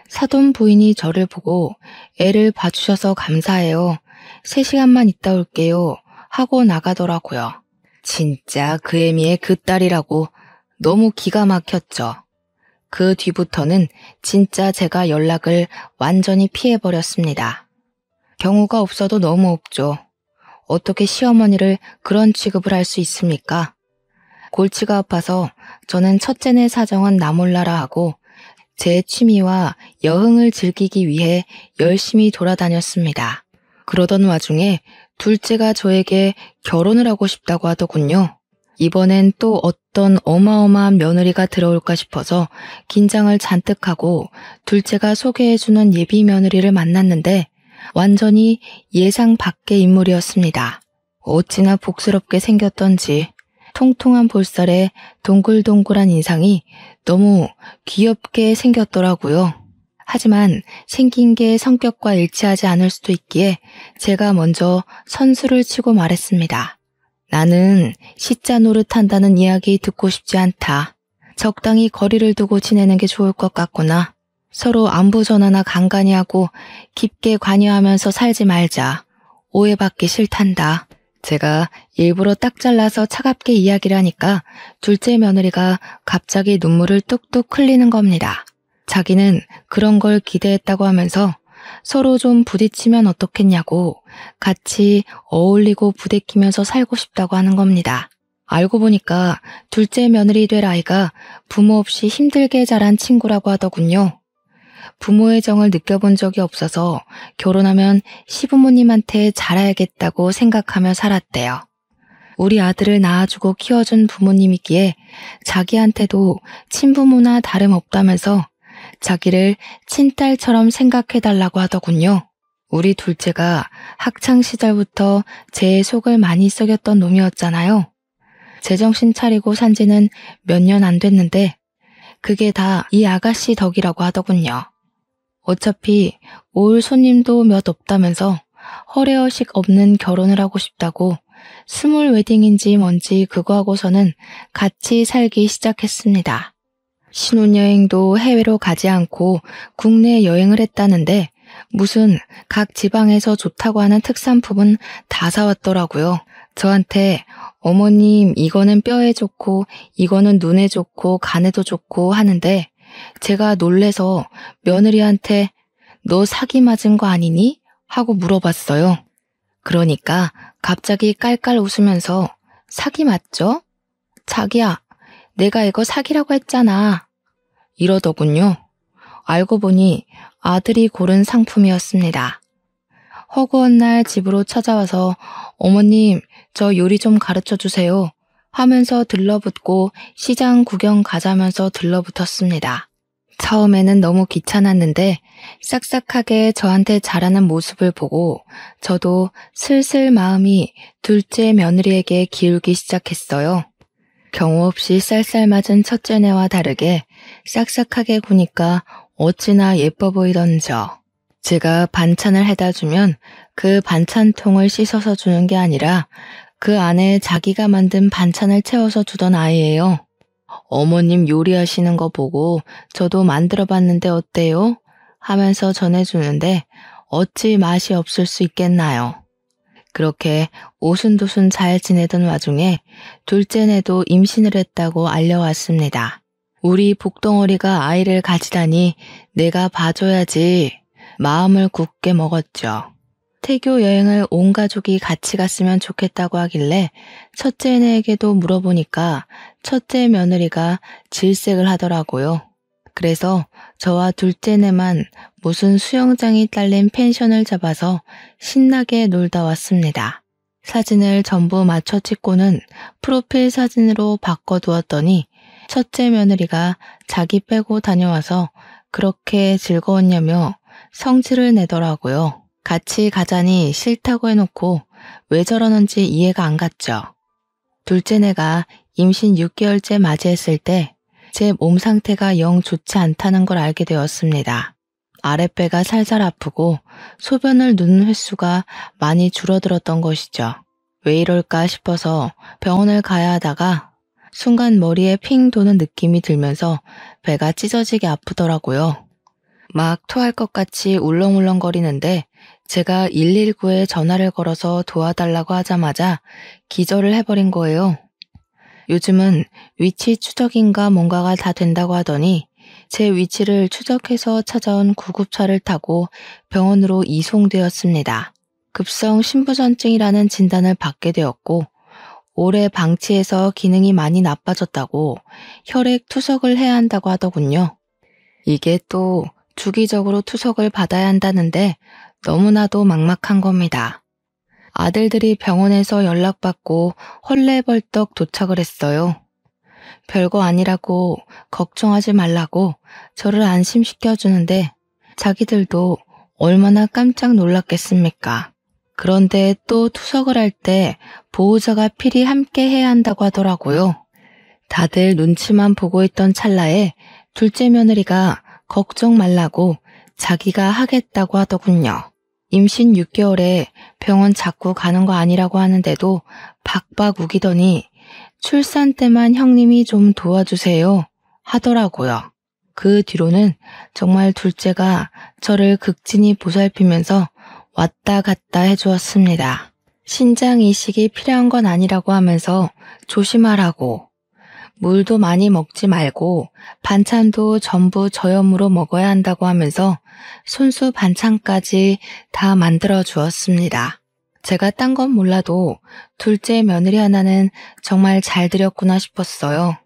사돈 부인이 저를 보고 애를 봐주셔서 감사해요. 3시간만 있다 올게요 하고 나가더라고요. 진짜 그 애미의 그 딸이라고 너무 기가 막혔죠. 그 뒤부터는 진짜 제가 연락을 완전히 피해버렸습니다. 경우가 없어도 너무 없죠. 어떻게 시어머니를 그런 취급을 할 수 있습니까? 골치가 아파서 저는 첫째네 사정은 나 몰라라 하고 제 취미와 여흥을 즐기기 위해 열심히 돌아다녔습니다. 그러던 와중에 둘째가 저에게 결혼을 하고 싶다고 하더군요. 이번엔 또 어떤 어마어마한 며느리가 들어올까 싶어서 긴장을 잔뜩 하고 둘째가 소개해주는 예비 며느리를 만났는데 완전히 예상 밖의 인물이었습니다. 어찌나 복스럽게 생겼던지 통통한 볼살에 동글동글한 인상이 너무 귀엽게 생겼더라고요. 하지만 생긴 게 성격과 일치하지 않을 수도 있기에 제가 먼저 선수를 치고 말했습니다. 나는 시자 노릇한다는 이야기 듣고 싶지 않다. 적당히 거리를 두고 지내는 게 좋을 것 같구나. 서로 안부 전화나 간간히 하고 깊게 관여하면서 살지 말자. 오해받기 싫단다. 제가 일부러 딱 잘라서 차갑게 이야기를 하니까 둘째 며느리가 갑자기 눈물을 뚝뚝 흘리는 겁니다. 자기는 그런 걸 기대했다고 하면서 서로 좀 부딪히면 어떻겠냐고 같이 어울리고 부대끼면서 살고 싶다고 하는 겁니다. 알고 보니까 둘째 며느리 될 아이가 부모 없이 힘들게 자란 친구라고 하더군요. 부모의 정을 느껴본 적이 없어서 결혼하면 시부모님한테 잘해야겠다고 생각하며 살았대요. 우리 아들을 낳아주고 키워준 부모님이기에 자기한테도 친부모나 다름없다면서 자기를 친딸처럼 생각해달라고 하더군요. 우리 둘째가 학창시절부터 제 속을 많이 썩였던 놈이었잖아요. 제정신 차리고 산 지는 몇 년 안 됐는데 그게 다 이 아가씨 덕이라고 하더군요. 어차피 올 손님도 몇 없다면서 허례허식 없는 결혼을 하고 싶다고 스몰 웨딩인지 뭔지 그거 하고서는 같이 살기 시작했습니다. 신혼여행도 해외로 가지 않고 국내 여행을 했다는데 무슨 각 지방에서 좋다고 하는 특산품은 다 사왔더라고요. 저한테 어머님 이거는 뼈에 좋고 이거는 눈에 좋고 간에도 좋고 하는데 제가 놀래서 며느리한테 너 사기 맞은 거 아니니? 하고 물어봤어요. 그러니까 갑자기 깔깔 웃으면서 사기 맞죠? 자기야, 내가 이거 사기라고 했잖아. 이러더군요. 알고 보니 아들이 고른 상품이었습니다. 허구한 날 집으로 찾아와서 어머님, 저 요리 좀 가르쳐 주세요 하면서 들러붙고 시장 구경 가자면서 들러붙었습니다. 처음에는 너무 귀찮았는데 싹싹하게 저한테 잘하는 모습을 보고 저도 슬슬 마음이 둘째 며느리에게 기울기 시작했어요. 경우 없이 쌀쌀맞은 첫째네와 다르게 싹싹하게 구니까 어찌나 예뻐 보이던 저. 제가 반찬을 해다 주면 그 반찬통을 씻어서 주는 게 아니라 그 안에 자기가 만든 반찬을 채워서 주던 아이예요. 어머님 요리하시는 거 보고 저도 만들어 봤는데 어때요? 하면서 전해주는데 어찌 맛이 없을 수 있겠나요? 그렇게 오순도순 잘 지내던 와중에 둘째네도 임신을 했다고 알려왔습니다. 우리 복덩어리가 아이를 가지다니 내가 봐줘야지 마음을 굳게 먹었죠. 태교 여행을 온 가족이 같이 갔으면 좋겠다고 하길래 첫째네에게도 물어보니까 첫째 며느리가 질색을 하더라고요. 그래서 저와 둘째네만 무슨 수영장이 딸린 펜션을 잡아서 신나게 놀다 왔습니다. 사진을 전부 맞춰 찍고는 프로필 사진으로 바꿔두었더니 첫째 며느리가 자기 빼고 다녀와서 그렇게 즐거웠냐며 성질을 내더라고요. 같이 가자니 싫다고 해놓고 왜 저러는지 이해가 안 갔죠. 둘째네가 임신 6개월째 맞이했을 때 제 몸 상태가 영 좋지 않다는 걸 알게 되었습니다. 아랫배가 살살 아프고 소변을 누는 횟수가 많이 줄어들었던 것이죠. 왜 이럴까 싶어서 병원을 가야 하다가 순간 머리에 핑 도는 느낌이 들면서 배가 찢어지게 아프더라고요. 막 토할 것 같이 울렁울렁거리는데 제가 119에 전화를 걸어서 도와달라고 하자마자 기절을 해버린 거예요. 요즘은 위치 추적인가 뭔가가 다 된다고 하더니 제 위치를 추적해서 찾아온 구급차를 타고 병원으로 이송되었습니다. 급성 신부전증이라는 진단을 받게 되었고 오래 방치해서 기능이 많이 나빠졌다고 혈액 투석을 해야 한다고 하더군요. 이게 또 주기적으로 투석을 받아야 한다는데 너무나도 막막한 겁니다. 아들들이 병원에서 연락받고 헐레벌떡 도착을 했어요. 별거 아니라고 걱정하지 말라고 저를 안심시켜주는데 자기들도 얼마나 깜짝 놀랐겠습니까? 그런데 또 투석을 할 때 보호자가 필히 함께 해야 한다고 하더라고요. 다들 눈치만 보고 있던 찰나에 둘째 며느리가 걱정 말라고 자기가 하겠다고 하더군요. 임신 6개월에 병원 자꾸 가는 거 아니라고 하는데도 박박 우기더니 출산 때만 형님이 좀 도와주세요 하더라고요. 그 뒤로는 정말 둘째가 저를 극진히 보살피면서 왔다 갔다 해주었습니다. 신장 이식이 필요한 건 아니라고 하면서 조심하라고, 물도 많이 먹지 말고 반찬도 전부 저염으로 먹어야 한다고 하면서 손수 반찬까지 다 만들어 주었습니다. 제가 딴 건 몰라도 둘째 며느리 하나는 정말 잘 들였구나 싶었어요.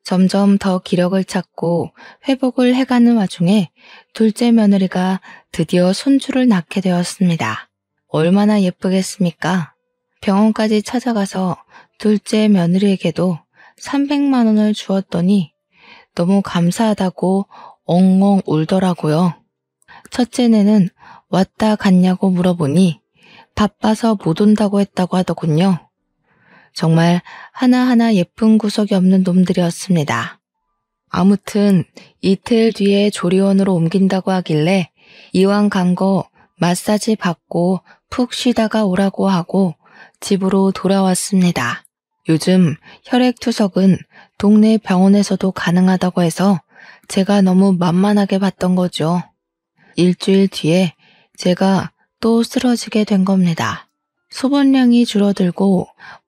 점점 더 기력을 찾고 회복을 해가는 와중에 둘째 며느리가 드디어 손주를 낳게 되었습니다. 얼마나 예쁘겠습니까? 병원까지 찾아가서 둘째 며느리에게도 300만 원을 주었더니 너무 감사하다고 엉엉 울더라고요. 첫째네는 왔다 갔냐고 물어보니 바빠서 못 온다고 했다고 하더군요. 정말 하나하나 예쁜 구석이 없는 놈들이었습니다. 아무튼 이틀 뒤에 조리원으로 옮긴다고 하길래 이왕 간 거 마사지 받고 푹 쉬다가 오라고 하고 집으로 돌아왔습니다. 요즘 혈액투석은 동네 병원에서도 가능하다고 해서 제가 너무 만만하게 봤던 거죠. 일주일 뒤에 제가 또 쓰러지게 된 겁니다. 소변량이 줄어들고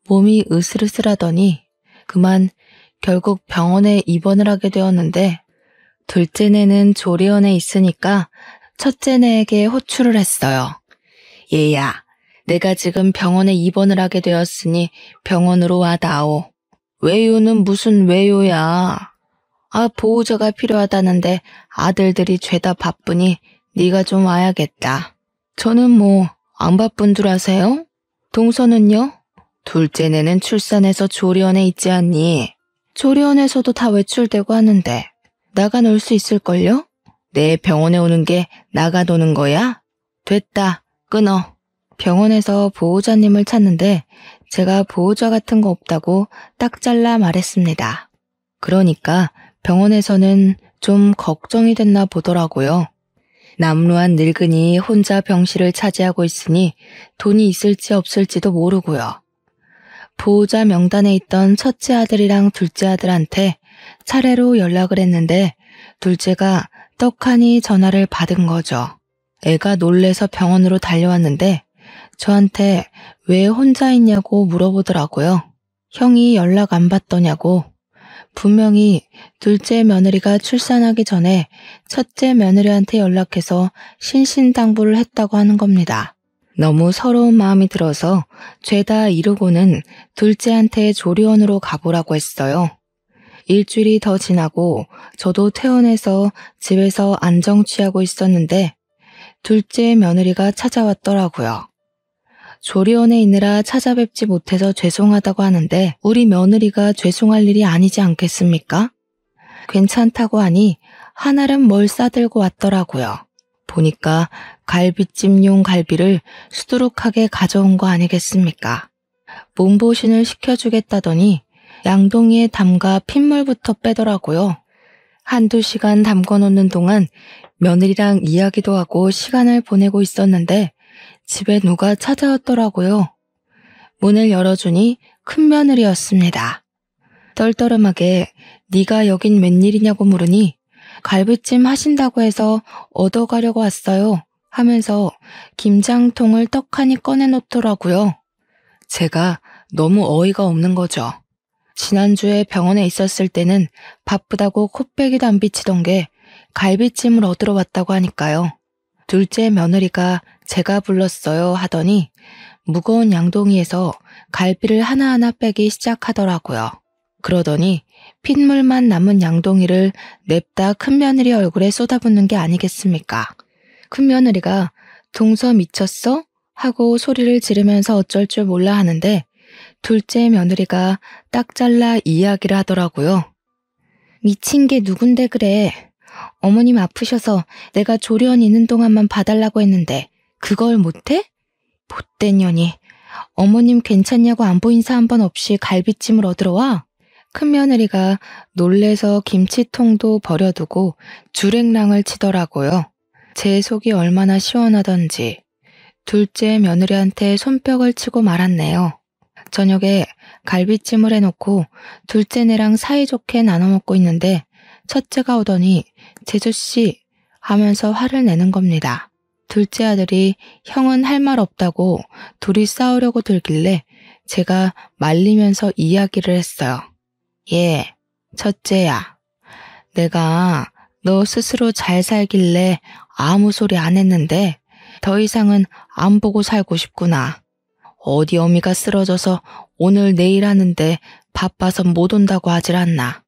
몸이 으슬으슬하더니 그만 결국 병원에 입원을 하게 되었는데, 둘째네는 조리원에 있으니까 첫째네에게 호출을 했어요. 얘야, 내가 지금 병원에 입원을 하게 되었으니 병원으로 와다오. 왜요는 무슨 왜요야. 보호자가 필요하다는데 아들들이 죄다 바쁘니 네가 좀 와야겠다. 저는 뭐 안 바쁜 줄 아세요? 동서는요? 둘째네는 출산해서 조리원에 있지 않니? 조리원에서도 다 외출되고 하는데 나가 놀 수 있을걸요? 내 병원에 오는 게 나가 노는 거야? 됐다, 끊어. 병원에서 보호자님을 찾는데 제가 보호자 같은 거 없다고 딱 잘라 말했습니다. 그러니까 병원에서는 좀 걱정이 됐나 보더라고요. 남루한 늙은이 혼자 병실을 차지하고 있으니 돈이 있을지 없을지도 모르고요. 보호자 명단에 있던 첫째 아들이랑 둘째 아들한테 차례로 연락을 했는데 둘째가 떡하니 전화를 받은 거죠. 애가 놀래서 병원으로 달려왔는데 저한테 왜 혼자 있냐고 물어보더라고요. 형이 연락 안 받더냐고. 분명히 둘째 며느리가 출산하기 전에 첫째 며느리한테 연락해서 신신당부를 했다고 하는 겁니다. 너무 서러운 마음이 들어서 죄다 이루고는 둘째한테 조리원으로 가보라고 했어요. 일주일이 더 지나고 저도 퇴원해서 집에서 안정 취하고 있었는데 둘째 며느리가 찾아왔더라고요. 조리원에 있느라 찾아뵙지 못해서 죄송하다고 하는데 우리 며느리가 죄송할 일이 아니지 않겠습니까? 괜찮다고 하니 한알은 뭘 싸들고 왔더라고요. 보니까 갈비찜용 갈비를 수두룩하게 가져온 거 아니겠습니까? 몸보신을 시켜주겠다더니 양동이에 담가 핏물부터 빼더라고요. 한두 시간 담궈놓는 동안 며느리랑 이야기도 하고 시간을 보내고 있었는데 집에 누가 찾아왔더라고요. 문을 열어주니 큰며느리였습니다. 떨떠름하게 네가 여긴 웬일이냐고 물으니 갈비찜 하신다고 해서 얻어가려고 왔어요 하면서 김장통을 떡하니 꺼내놓더라고요. 제가 너무 어이가 없는 거죠. 지난주에 병원에 있었을 때는 바쁘다고 코빼기도 안 비치던 게 갈비찜을 얻으러 왔다고 하니까요. 둘째 며느리가 제가 불렀어요 하더니 무거운 양동이에서 갈비를 하나하나 빼기 시작하더라고요. 그러더니 핏물만 남은 양동이를 냅다 큰며느리 얼굴에 쏟아붓는 게 아니겠습니까? 큰며느리가 동서 미쳤어? 하고 소리를 지르면서 어쩔 줄 몰라 하는데 둘째 며느리가 딱 잘라 이야기를 하더라고요. 미친 게 누군데 그래. 어머님 아프셔서 내가 조리원 있는 동안만 봐달라고 했는데 그걸 못해? 못된 년이. 어머님 괜찮냐고 안부 인사 한 번 없이 갈비찜을 얻으러 와? 큰며느리가 놀래서 김치통도 버려두고 주랭랑을 치더라고요. 제 속이 얼마나 시원하던지 둘째 며느리한테 손뼉을 치고 말았네요. 저녁에 갈비찜을 해놓고 둘째네랑 사이좋게 나눠 먹고 있는데 첫째가 오더니 제주씨 하면서 화를 내는 겁니다. 둘째 아들이 형은 할 말 없다고 둘이 싸우려고 들길래 제가 말리면서 이야기를 했어요. 예, 첫째야. 내가 너 스스로 잘 살길래 아무 소리 안 했는데 더 이상은 안 보고 살고 싶구나. 어디 어미가 쓰러져서 오늘 내일 하는데 바빠서 못 온다고 하질 않나.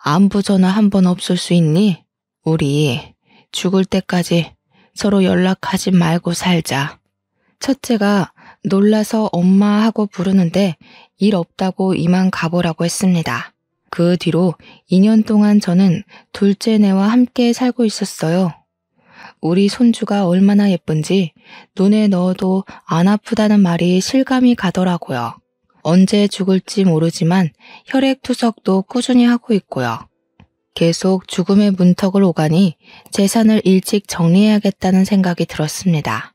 안부 전화 한 번 없을 수 있니? 우리 죽을 때까지 서로 연락하지 말고 살자. 첫째가 놀라서 엄마 하고 부르는데 일 없다고 이만 가보라고 했습니다. 그 뒤로 2년 동안 저는 둘째네와 함께 살고 있었어요. 우리 손주가 얼마나 예쁜지 눈에 넣어도 안 아프다는 말이 실감이 가더라고요. 언제 죽을지 모르지만 혈액투석도 꾸준히 하고 있고요. 계속 죽음의 문턱을 오가니 재산을 일찍 정리해야겠다는 생각이 들었습니다.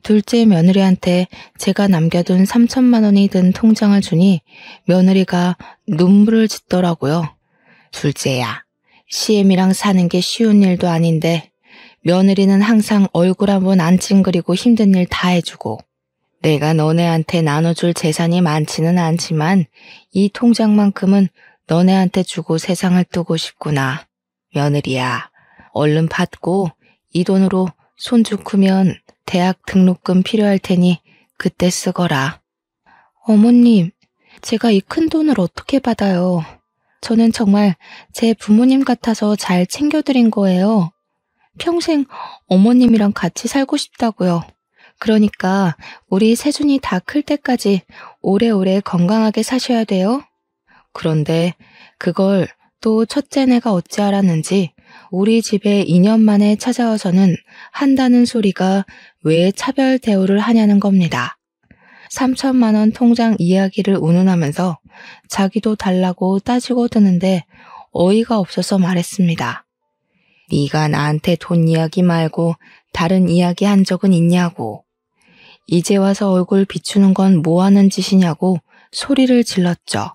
둘째 며느리한테 제가 남겨둔 3천만 원이 든 통장을 주니 며느리가 눈물을 짓더라고요. 둘째야, CM이랑 사는 게 쉬운 일도 아닌데 며느리는 항상 얼굴 한번 안 찡그리고 힘든 일 다 해주고, 내가 너네한테 나눠줄 재산이 많지는 않지만 이 통장만큼은 너네한테 주고 세상을 뜨고 싶구나. 며느리야, 얼른 받고 이 돈으로 손주 크면 대학 등록금 필요할 테니 그때 쓰거라. 어머님, 제가 이 큰 돈을 어떻게 받아요? 저는 정말 제 부모님 같아서 잘 챙겨드린 거예요. 평생 어머님이랑 같이 살고 싶다고요. 그러니까 우리 세준이 다 클 때까지 오래오래 건강하게 사셔야 돼요. 그런데 그걸 또 첫째네가 어찌 알았는지 우리 집에 2년 만에 찾아와서는 한다는 소리가 왜 차별 대우를 하냐는 겁니다. 3천만 원 통장 이야기를 운운하면서 자기도 달라고 따지고 드는데 어이가 없어서 말했습니다. 네가 나한테 돈 이야기 말고 다른 이야기 한 적은 있냐고. 이제 와서 얼굴 비추는 건 뭐 하는 짓이냐고 소리를 질렀죠.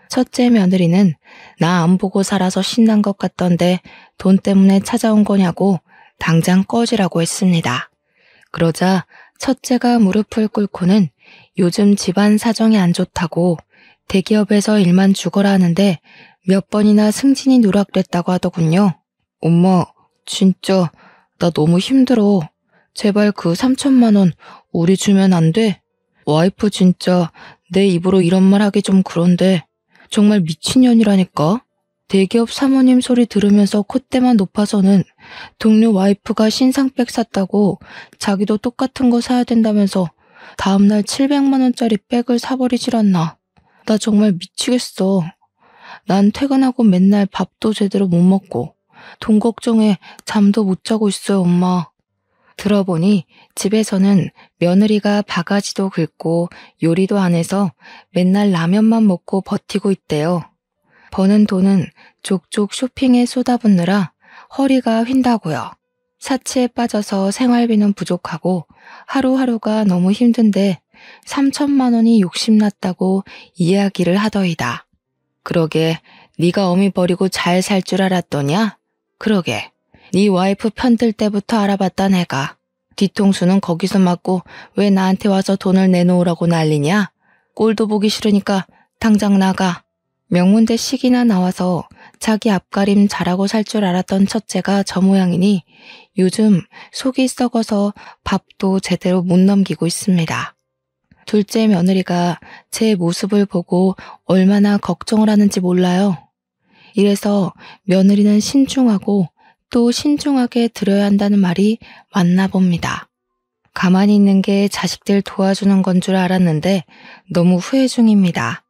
첫째 며느리는 나 안 보고 살아서 신난 것 같던데 돈 때문에 찾아온 거냐고 당장 꺼지라고 했습니다. 그러자 첫째가 무릎을 꿇고는 요즘 집안 사정이 안 좋다고 대기업에서 일만 죽어라 하는데 몇 번이나 승진이 누락됐다고 하더군요. 엄마, 진짜 나 너무 힘들어. 제발 그 3천만 원 우리 주면 안 돼? 와이프 진짜 내 입으로 이런 말 하기 좀 그런데 정말 미친년이라니까. 대기업 사모님 소리 들으면서 콧대만 높아서는 동료 와이프가 신상백 샀다고 자기도 똑같은 거 사야 된다면서 다음날 700만 원짜리 백을 사버리질 않나. 나 정말 미치겠어. 난 퇴근하고 맨날 밥도 제대로 못 먹고 돈 걱정에 잠도 못 자고 있어요, 엄마. 들어보니 집에서는 며느리가 바가지도 긁고 요리도 안 해서 맨날 라면만 먹고 버티고 있대요. 버는 돈은 족족 쇼핑에 쏟아붓느라 허리가 휜다고요. 사치에 빠져서 생활비는 부족하고 하루하루가 너무 힘든데 3천만 원이 욕심났다고 이야기를 하더이다. 그러게 네가 어미 버리고 잘 살 줄 알았더냐? 그러게 네 와이프 편들 때부터 알아봤다 내가. 뒤통수는 거기서 맞고 왜 나한테 와서 돈을 내놓으라고 난리냐? 꼴도 보기 싫으니까 당장 나가. 명문대 식이나 나와서 자기 앞가림 잘하고 살 줄 알았던 첫째가 저 모양이니 요즘 속이 썩어서 밥도 제대로 못 넘기고 있습니다. 둘째 며느리가 제 모습을 보고 얼마나 걱정을 하는지 몰라요. 이래서 며느리는 신중하고 또 신중하게 들어야 한다는 말이 맞나 봅니다. 가만히 있는 게 자식들 도와주는 건 줄 알았는데 너무 후회 중입니다.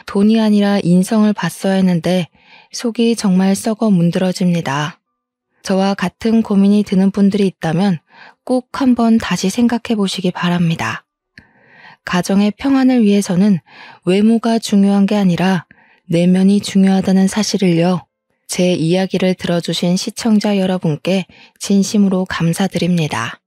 돈이 아니라 인성을 봤어야 했는데 속이 정말 썩어 문드러집니다. 저와 같은 고민이 드는 분들이 있다면 꼭 한번 다시 생각해 보시기 바랍니다. 가정의 평안을 위해서는 외모가 중요한 게 아니라 내면이 중요하다는 사실을요. 제 이야기를 들어주신 시청자 여러분께 진심으로 감사드립니다.